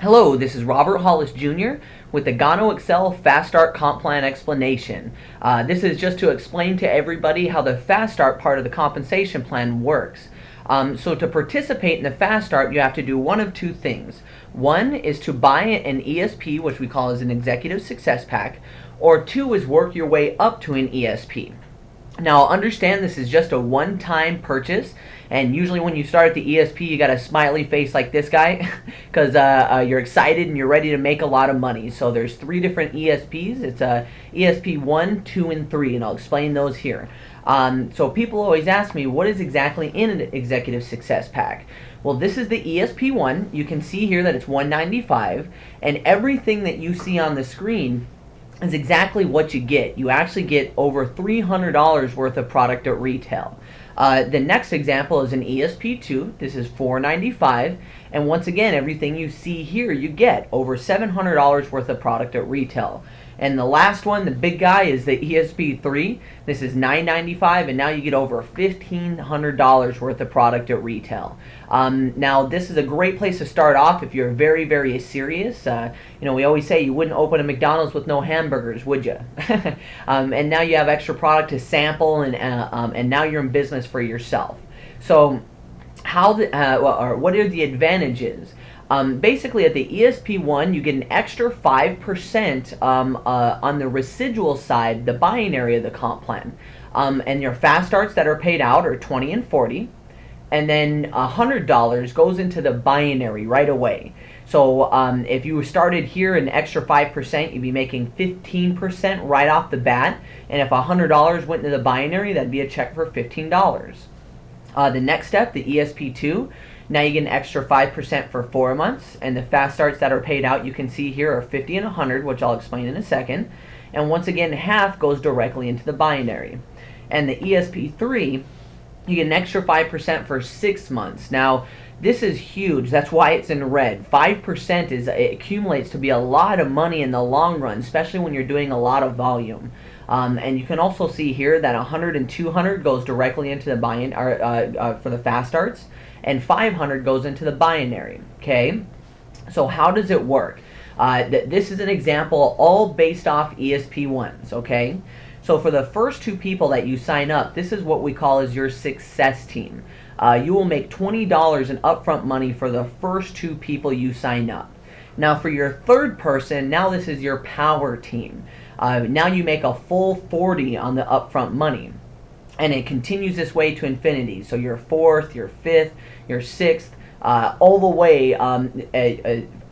Hello, this is Robert Hollis Jr. with the Gano Excel Fast Start Comp Plan explanation. This is just to explain to everybody how the Fast Start part of the compensation plan works. So to participate in the Fast Start, you have to do one of two things. One is to buy an ESP, which we call as an Executive Success Pack, or two is work your way up to an ESP. Now understand this is just a one-time purchase, and usually when you start at the ESP you got a smiley face like this guy because you're excited and you're ready to make a lot of money. So there's three different ESPs. It's ESP 1, 2, and 3, and I'll explain those here. So people always ask me, what is exactly in an Executive Success Pack? Well, this is the ESP1. You can see here that it's $195, and everything that you see on the screen is exactly what you get. You actually get over $300 worth of product at retail. The next example is an ESP2. This is $495, and once again, everything you see here, you get over $700 worth of product at retail. And the last one, the big guy, is the ESP3. This is $995, and now you get over $1,500 worth of product at retail. Now, this is a great place to start off if you're very, very serious. We always say you wouldn't open a McDonald's with no hamburgers, would you? And now you have extra product to sample, and now you're in business for yourself. So, what are the advantages? Basically, at the ESP1, you get an extra 5% on the residual side, the buying area of the comp plan. And your fast starts that are paid out are 20 and 40. And then $100 goes into the binary right away. So if you started here an extra 5%, you'd be making 15% right off the bat. And if $100 went into the binary, that'd be a check for $15. The next step, the ESP2, now you get an extra 5% for 4 months, and the fast starts that are paid out you can see here are 50 and 100, which I'll explain in a second. And once again, half goes directly into the binary. And the ESP3, you get an extra 5% for 6 months. Now, this is huge. That's why it's in red. 5% it accumulates to be a lot of money in the long run, especially when you're doing a lot of volume. And you can also see here that 100 and 200 goes directly into the for the fast starts, and 500 goes into the binary. Okay, so how does it work? This is an example all based off ESP1s. Okay, so for the first two people that you sign up, this is what we call as your success team. You will make $20 in upfront money for the first two people you sign up. Now for your third person, now this is your power team. Now you make a full 40 on the upfront money. And it continues this way to infinity. So your fourth, your fifth, your sixth, all the way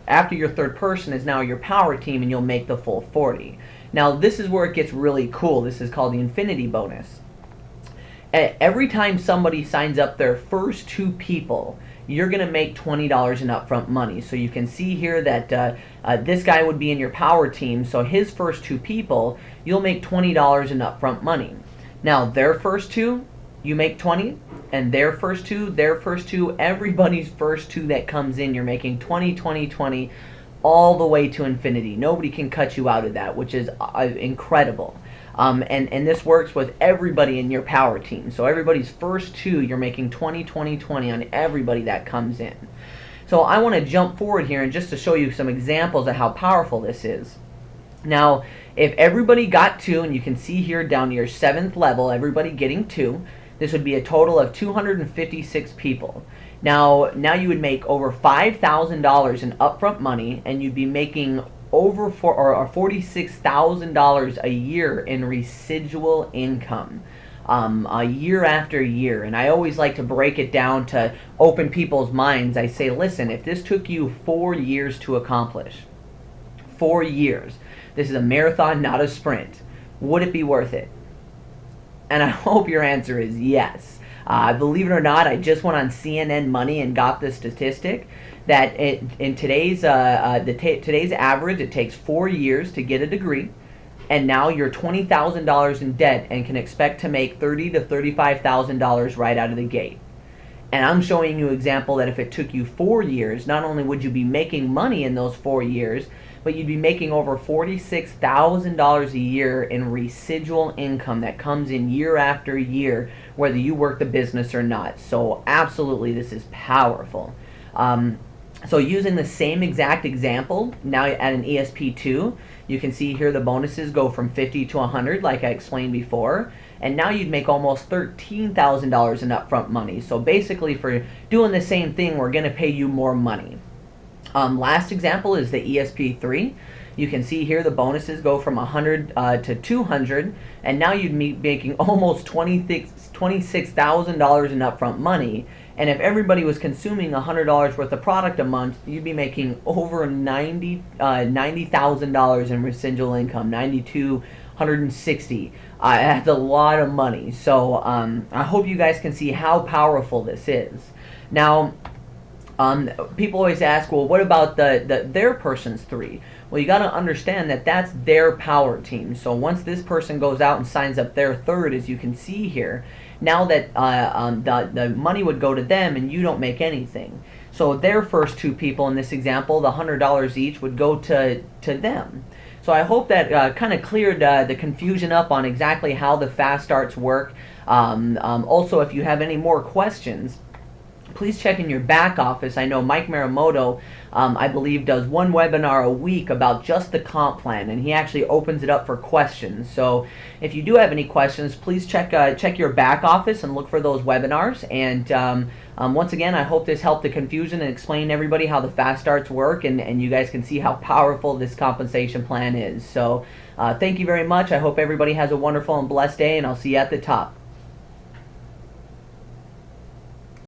after your third person is now your power team, and you'll make the full 40. Now this is where it gets really cool. This is called the infinity bonus. Every time somebody signs up their first two people, you're going to make $20 in upfront money. So you can see here that this guy would be in your power team. So his first two people, you'll make $20 in upfront money. Now their first two, you make 20, and their first two, everybody's first two that comes in, you're making 20, 20, 20, all the way to infinity. Nobody can cut you out of that, which is incredible. And this works with everybody in your power team. So everybody's first two, you're making 20, 20, 20 on everybody that comes in. So I want to jump forward here and just to show you some examples of how powerful this is. Now, if everybody got 2, and you can see here down to your 7th level, everybody getting 2, this would be a total of 256 people. Now you would make over $5,000 in upfront money, and you'd be making over $46,000 a year in residual income, year after year. And I always like to break it down to open people's minds. I say, listen, if this took you 4 years to accomplish, 4 years, this is a marathon, not a sprint, would it be worth it? And I hope your answer is yes. Believe it or not, I just went on CNN Money and got the statistic that in today's average, it takes 4 years to get a degree, and now you're $20,000 in debt and can expect to make $30,000 to $35,000 right out of the gate. And I'm showing you an example that if it took you 4 years, not only would you be making money in those 4 years, but you'd be making over $46,000 a year in residual income that comes in year after year, whether you work the business or not. So absolutely, this is powerful. So using the same exact example, now at an ESP2, you can see here the bonuses go from 50 to 100 like I explained before. And now you'd make almost $13,000 in upfront money. So basically for doing the same thing, we're going to pay you more money. Last example is the ESP3. You can see here the bonuses go from 100 to 200, and now you'd be making almost $26,000 in upfront money. And if everybody was consuming $100 worth of product a month, you'd be making over $90,000 in residual income, 9,260. That's a lot of money. So I hope you guys can see how powerful this is. Now, people always ask, well, what about their person's 3? Well, you got to understand that that's their power team. So once this person goes out and signs up their 3rd, as you can see here, now that the money would go to them and you don't make anything. So their first 2 people in this example, the $100 each, would go to them. So I hope that kind of cleared the confusion up on exactly how the fast starts work. Also, if you have any more questions, please check in your back office. I know Mike Maramoto, I believe, does 1 webinar a week about just the comp plan, and he actually opens it up for questions. So if you do have any questions, please check your back office and look for those webinars. And once again, I hope this helped the confusion and explain to everybody how the fast starts work, and you guys can see how powerful this compensation plan is. So thank you very much. I hope everybody has a wonderful and blessed day, and I'll see you at the top.